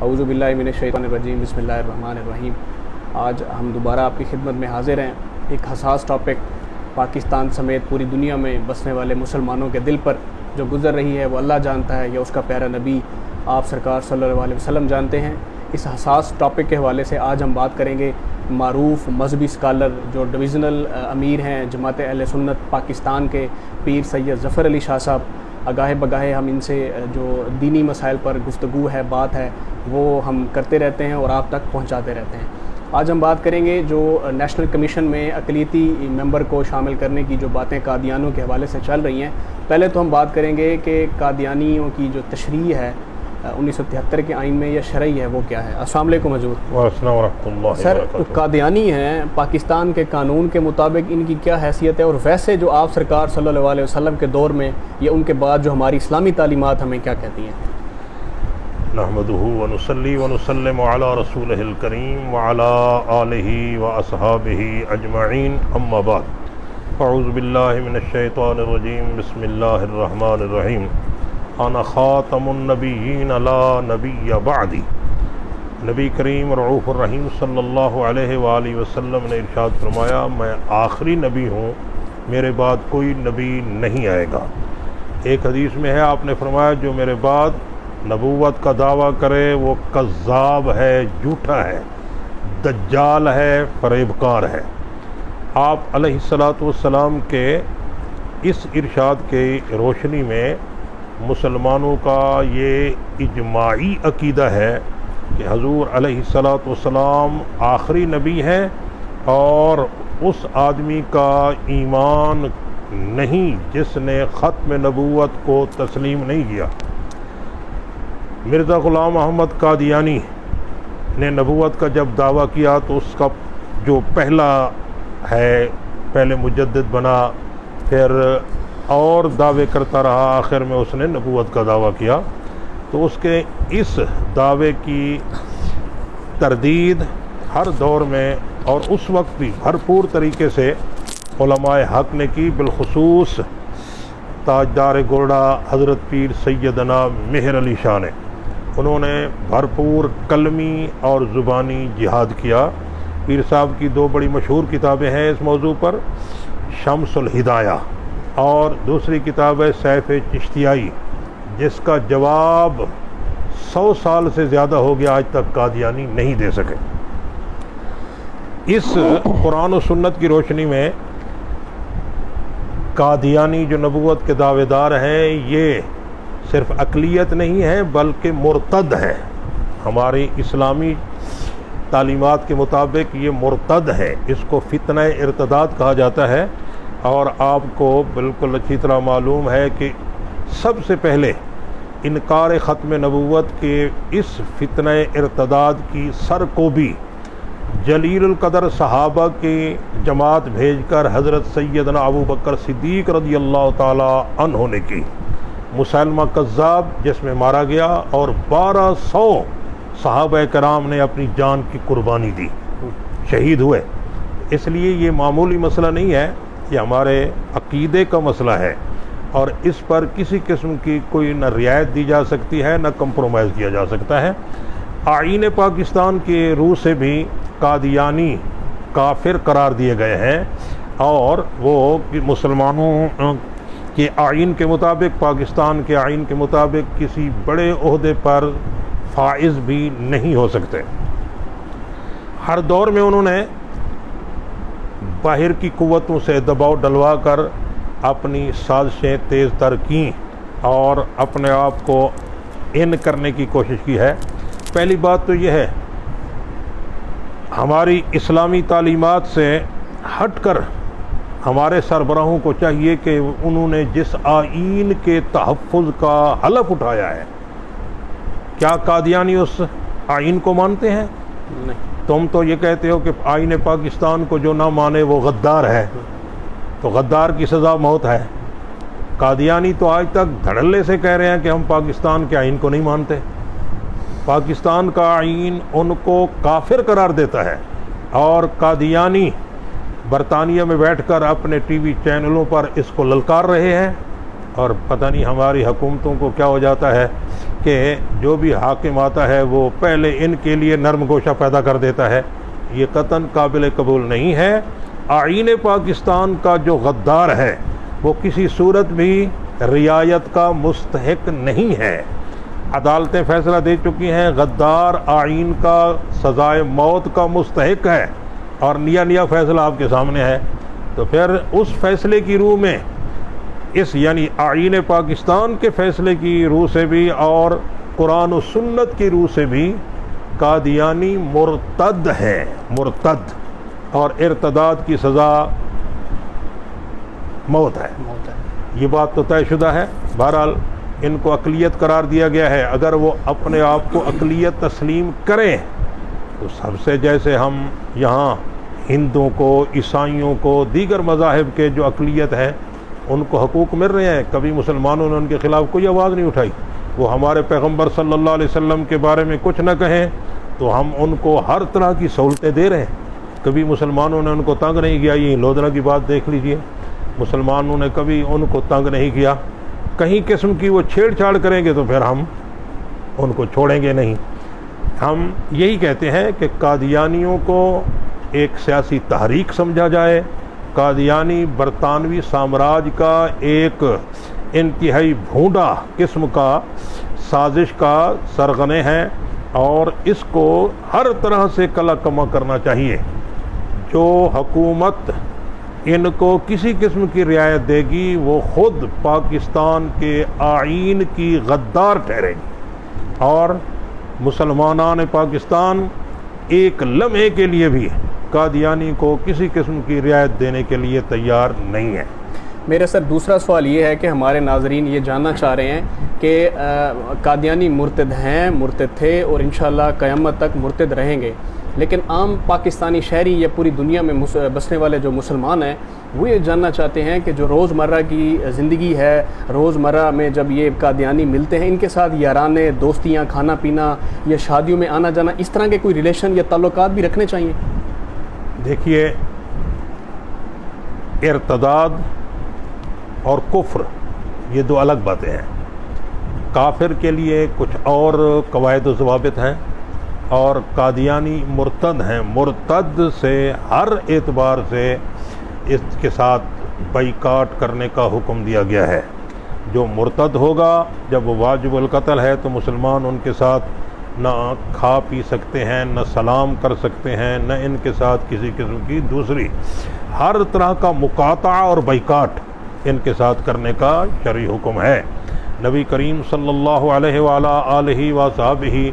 اعوذ باللہ من الشیطان الرجیم، بسم اللہ الرحمن الرحیم۔ آج ہم دوبارہ آپ کی خدمت میں حاضر ہیں۔ ایک حساس ٹاپک پاکستان سمیت پوری دنیا میں بسنے والے مسلمانوں کے دل پر جو گزر رہی ہے وہ اللہ جانتا ہے یا اس کا پیارا نبی آپ سرکار صلی اللہ علیہ وسلم جانتے ہیں۔ اس حساس ٹاپک کے حوالے سے آج ہم بات کریں گے معروف مذہبی اسکالر جو ڈویژنل امیر ہیں جماعت اہل سنت پاکستان کے پیر سید ظفر علی شاہ صاحب۔ آگاہ بگاہے ہم ان سے جو دینی مسائل پر گفتگو ہے، بات ہے، وہ ہم کرتے رہتے ہیں اور آپ تک پہنچاتے رہتے ہیں۔ آج ہم بات کریں گے جو نیشنل کمیشن میں اقلیتی ممبر کو شامل کرنے کی جو باتیں قادیانیوں کے حوالے سے چل رہی ہیں۔ پہلے تو ہم بات کریں گے کہ قادیانیوں کی جو تشریح ہے 1973 کے آئین میں یا شرعی ہے وہ کیا ہے۔ السلام علیکم حضور۔ وعلیکم ورحمۃ اللہ سر، وبرکاتہ۔ قادیانی ہیں، پاکستان کے قانون کے مطابق ان کی کیا حیثیت ہے، اور ویسے جو آپ سرکار صلی اللہ علیہ وسلم کے دور میں یا ان کے بعد جو ہماری اسلامی تعلیمات ہمیں کیا کہتی ہیں؟ نحمدہ ونصلی ونسلم علی رسولہ الکریم وعلی آلہ واصحابہ اجمعین، اما بعد، اعوذ باللہ من الشیطان الرجیم، بسم اللہ الرحمن الرحیم۔ انا خاتم النبیین لا نبی بعدی۔ نبی کریم رعوف الرحیم صلی اللہ علیہ وآلہ وسلم نے ارشاد فرمایا، میں آخری نبی ہوں، میرے بعد کوئی نبی نہیں آئے گا۔ ایک حدیث میں ہے، آپ نے فرمایا جو میرے بعد نبوت کا دعویٰ کرے وہ کذاب ہے، جھوٹا ہے، دجال ہے، فریب کار ہے۔ آپ علیہ الصلاۃ والسلام کے اس ارشاد کی روشنی میں مسلمانوں کا یہ اجماعی عقیدہ ہے کہ حضور علیہ الصلاۃ والسلام آخری نبی ہیں، اور اس آدمی کا ایمان نہیں جس نے ختم نبوت کو تسلیم نہیں کیا۔ مرزا غلام محمد قادیانی نے نبوت کا جب دعویٰ کیا تو اس کا جو پہلا ہے، پہلے مجدد بنا، پھر اور دعوے کرتا رہا، آخر میں اس نے نبوت کا دعویٰ کیا۔ تو اس کے اس دعوے کی تردید ہر دور میں اور اس وقت بھی بھرپور طریقے سے علماء حق نے کی، بالخصوص تاجدار گورڈا حضرت پیر سیدنا مہر علی شاہ نے۔ انہوں نے بھرپور قلمی اور زبانی جہاد کیا۔ پیر صاحب کی دو بڑی مشہور کتابیں ہیں اس موضوع پر، شمس الہدایہ اور دوسری کتاب ہے سیف چشتیائی، جس کا جواب 100 سال سے زیادہ ہو گیا، آج تک قادیانی نہیں دے سکے۔ اس قرآن و سنت کی روشنی میں قادیانی جو نبوت کے دعوے دار ہیں، یہ صرف اقلیت نہیں ہے بلکہ مرتد ہے۔ ہماری اسلامی تعلیمات کے مطابق یہ مرتد ہے، اس کو فتنہ ارتداد کہا جاتا ہے۔ اور آپ کو بالکل اچھی طرح معلوم ہے کہ سب سے پہلے انکار ختم نبوت کے اس فتنہ ارتداد کی سر کو بھی جلیل القدر صحابہ کی جماعت بھیج کر حضرت سیدنا ابو بکر صدیق رضی اللہ تعالی عنہ نے کی۔ مسلمہ کذاب جس میں مارا گیا، اور 1200 صحابہ کرام نے اپنی جان کی قربانی دی، شہید ہوئے۔ اس لیے یہ معمولی مسئلہ نہیں ہے، یہ ہمارے عقیدے کا مسئلہ ہے، اور اس پر کسی قسم کی کوئی نہ رعایت دی جا سکتی ہے، نہ کمپرومائز کیا جا سکتا ہے۔ آئین پاکستان کے روح سے بھی قادیانی کافر قرار دیے گئے ہیں، اور وہ مسلمانوں کے آئین کے مطابق، پاکستان کے آئین کے مطابق کسی بڑے عہدے پر فائز بھی نہیں ہو سکتے۔ ہر دور میں انہوں نے باہر کی قوتوں سے دباؤ ڈلوا کر اپنی سازشیں تیز تر کیں اور اپنے آپ کو ان کرنے کی کوشش کی ہے۔ پہلی بات تو یہ ہے، ہماری اسلامی تعلیمات سے ہٹ کر ہمارے سربراہوں کو چاہیے کہ انہوں نے جس آئین کے تحفظ کا حلف اٹھایا ہے، کیا قادیانی اس آئین کو مانتے ہیں؟ نہیں۔ تم تو یہ کہتے ہو کہ آئین پاکستان کو جو نہ مانے وہ غدار ہے، تو غدار کی سزا موت ہے۔ قادیانی تو آج تک دھڑلے سے کہہ رہے ہیں کہ ہم پاکستان کے آئین کو نہیں مانتے۔ پاکستان کا آئین ان کو کافر قرار دیتا ہے، اور قادیانی برطانیہ میں بیٹھ کر اپنے ٹی وی چینلوں پر اس کو للکار رہے ہیں اور پتہ نہیں ہماری حکومتوں کو کیا ہو جاتا ہے کہ جو بھی حاکم آتا ہے وہ پہلے ان کے لیے نرم گوشہ پیدا کر دیتا ہے. یہ قطعاً قابل قبول نہیں ہے. آئین پاکستان کا جو غدار ہے وہ کسی صورت بھی رعایت کا مستحق نہیں ہے. عدالتیں فیصلہ دے چکی ہیں غدار آئین کا سزائے موت کا مستحق ہے، اور نیا فیصلہ آپ کے سامنے ہے. تو پھر اس فیصلے کی روح میں اس یعنی آئین پاکستان کے فیصلے کی روح سے بھی اور قرآن و سنت کی روح سے بھی قادیانی مرتد ہے، مرتد، اور ارتداد کی سزا موت ہے. یہ بات تو طے شدہ ہے. بہرحال ان کو اقلیت قرار دیا گیا ہے. اگر وہ اپنے آپ کو اقلیت تسلیم کریں تو سب سے جیسے ہم یہاں ہندوؤں کو، عیسائیوں کو، دیگر مذاہب کے جو اقلیت ہیں ان کو حقوق مل رہے ہیں. کبھی مسلمانوں نے ان کے خلاف کوئی آواز نہیں اٹھائی. وہ ہمارے پیغمبر صلی اللہ علیہ وسلم کے بارے میں کچھ نہ کہیں تو ہم ان کو ہر طرح کی سہولتیں دے رہے ہیں. کبھی مسلمانوں نے ان کو تنگ نہیں کیا. یہ لودھرا کی بات دیکھ لیجئے، مسلمانوں نے کبھی ان کو تنگ نہیں کیا. کہیں قسم کی وہ چھیڑ چھاڑ کریں گے تو پھر ہم ان کو چھوڑیں گے نہیں. ہم یہی کہتے ہیں کہ قادیانیوں کو ایک سیاسی تحریک سمجھا جائے. قادیانی برطانوی سامراج کا ایک انتہائی بھونڈا قسم کا سازش کا سرغنے ہے، اور اس کو ہر طرح سے کلا کما کرنا چاہیے. جو حکومت ان کو کسی قسم کی رعایت دے گی وہ خود پاکستان کے آئین کی غدار ٹھہرے گی، اور مسلمانان پاکستان ایک لمحے کے لیے بھی قادیانی کو کسی قسم کی رعایت دینے کے لیے تیار نہیں ہے. میرا سر دوسرا سوال یہ ہے کہ ہمارے ناظرین یہ جاننا چاہ رہے ہیں کہ قادیانی مرتد ہیں، مرتد تھے، اور انشاءاللہ قیامت تک مرتد رہیں گے، لیکن عام پاکستانی شہری یا پوری دنیا میں بسنے والے جو مسلمان ہیں وہ یہ جاننا چاہتے ہیں کہ جو روزمرہ کی زندگی ہے، روزمرہ میں جب یہ قادیانی ملتے ہیں ان کے ساتھ یارانے، دوستیاں، کھانا پینا یا شادیوں میں آنا جانا، اس طرح کے کوئی ریلیشن یا تعلقات بھی رکھنے چاہیے؟ دیکھیے، ارتداد اور کفر یہ دو الگ باتیں ہیں. کافر کے لیے کچھ اور قواعد و ضوابط ہیں، اور قادیانی مرتد ہیں. مرتد سے ہر اعتبار سے اس کے ساتھ بائیکاٹ کرنے کا حکم دیا گیا ہے. جو مرتد ہوگا جب وہ واجب القتل ہے تو مسلمان ان کے ساتھ نہ کھا پی سکتے ہیں، نہ سلام کر سکتے ہیں، نہ ان کے ساتھ کسی قسم کی دوسری ہر طرح کا مقاطعہ اور بائیکاٹ ان کے ساتھ کرنے کا شرعی حکم ہے. نبی کریم صلی اللہ علیہ وآلہ آلہ وصحبہ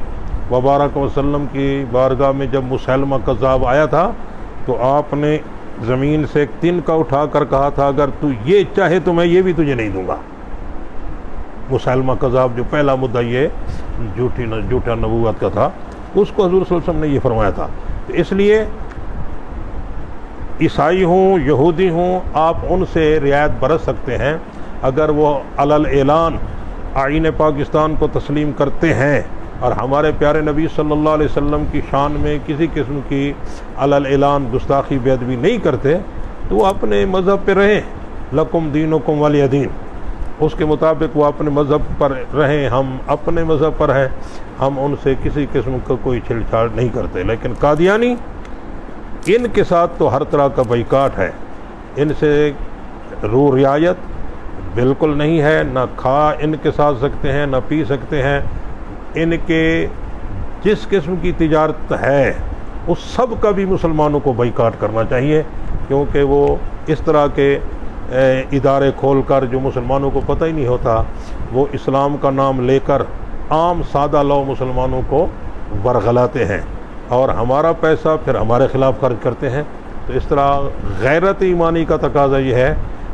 وبارک وسلم کی بارگاہ میں جب مسلمہ کذاب آیا تھا تو آپ نے زمین سے ایک تن کا اٹھا کر کہا تھا اگر تو یہ چاہے تو میں یہ بھی تجھے نہیں دوں گا. مسلمہ کذاب جو پہلا مدعی ہے جھوٹا نبوت کا تھا، اس کو حضور صلی اللہ علیہ وسلم نے یہ فرمایا تھا. تو اس لیے عیسائی ہوں، یہودی ہوں، آپ ان سے رعایت برت سکتے ہیں اگر وہ علل اعلان آئین پاکستان کو تسلیم کرتے ہیں اور ہمارے پیارے نبی صلی اللہ علیہ وسلم کی شان میں کسی قسم کی علل اعلان گستاخی بے ادبی نہیں کرتے تو وہ اپنے مذہب پہ رہیں. لکم دینکم ولی دین، اس کے مطابق وہ اپنے مذہب پر رہیں، ہم اپنے مذہب پر ہیں. ہم ان سے کسی قسم کا کوئی چھیڑ چھاڑ نہیں کرتے. لیکن قادیانی، ان کے ساتھ تو ہر طرح کا بائیکاٹ ہے. ان سے رو رعایت بالکل نہیں ہے. نہ کھا ان کے ساتھ سکتے ہیں، نہ پی سکتے ہیں. ان کے جس قسم کی تجارت ہے اس سب کا بھی مسلمانوں کو بائیکاٹ کرنا چاہیے، کیونکہ وہ اس طرح کے ادارے کھول کر جو مسلمانوں کو پتہ ہی نہیں ہوتا وہ اسلام کا نام لے کر عام سادہ لو مسلمانوں کو ورغلاتے ہیں اور ہمارا پیسہ پھر ہمارے خلاف خرچ کرتے ہیں. تو اس طرح غیرت ایمانی کا تقاضا یہ ہے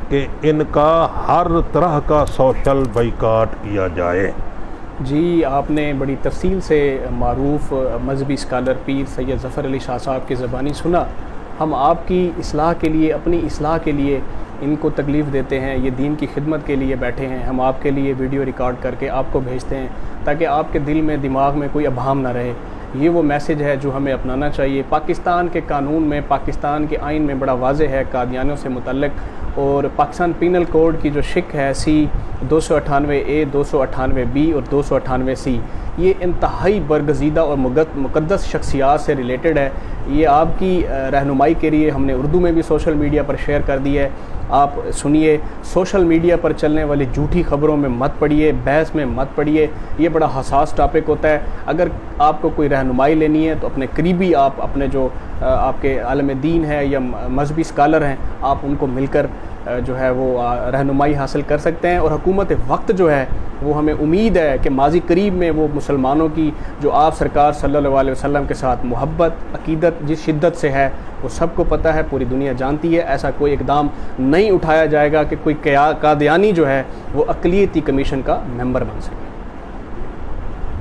کہ ان کا ہر طرح کا سوشل بائیکاٹ کیا جائے. جی، آپ نے بڑی تفصیل سے معروف مذہبی اسکالر پیر سید ظفر علی شاہ صاحب کی زبانی سنا. ہم آپ کی اصلاح کے لیے، اپنی اصلاح کے لیے ان کو تکلیف دیتے ہیں، یہ دین کی خدمت کے لیے بیٹھے ہیں. ہم آپ کے لیے ویڈیو ریکارڈ کر کے آپ کو بھیجتے ہیں تاکہ آپ کے دل میں، دماغ میں کوئی ابہام نہ رہے. یہ وہ میسج ہے جو ہمیں اپنانا چاہیے. پاکستان کے قانون میں، پاکستان کے آئین میں بڑا واضح ہے قادیانیوں سے متعلق، اور پاکستان پینل کوڈ کی جو شق ہے سی 298A 298B اور 298C یہ انتہائی برگزیدہ اور مقدس شخصیات سے ریلیٹڈ ہے. یہ آپ کی رہنمائی کے لیے ہم نے اردو میں بھی سوشل میڈیا پر شیئر کر دی ہے. آپ سنیے, سوشل میڈیا پر چلنے والی جھوٹی خبروں میں مت پڑیے, بحث میں مت پڑیے. یہ بڑا حساس ٹاپک ہوتا ہے. اگر آپ کو کوئی رہنمائی لینی ہے تو اپنے قریبی, آپ اپنے جو آپ کے عالم دین ہے یا مذہبی اسکالر ہیں, آپ ان کو مل کر جو ہے وہ رہنمائی حاصل کر سکتے ہیں. اور حکومت وقت جو ہے وہ ہمیں امید ہے کہ ماضی قریب میں وہ مسلمانوں کی جو آپ سرکار صلی اللہ علیہ وسلم کے ساتھ محبت, عقیدت جس شدت سے ہے وہ سب کو پتہ ہے, پوری دنیا جانتی ہے. ایسا کوئی اقدام نہیں اٹھایا جائے گا کہ کوئی قادیانی جو ہے وہ اقلیتی کمیشن کا ممبر بن سکے.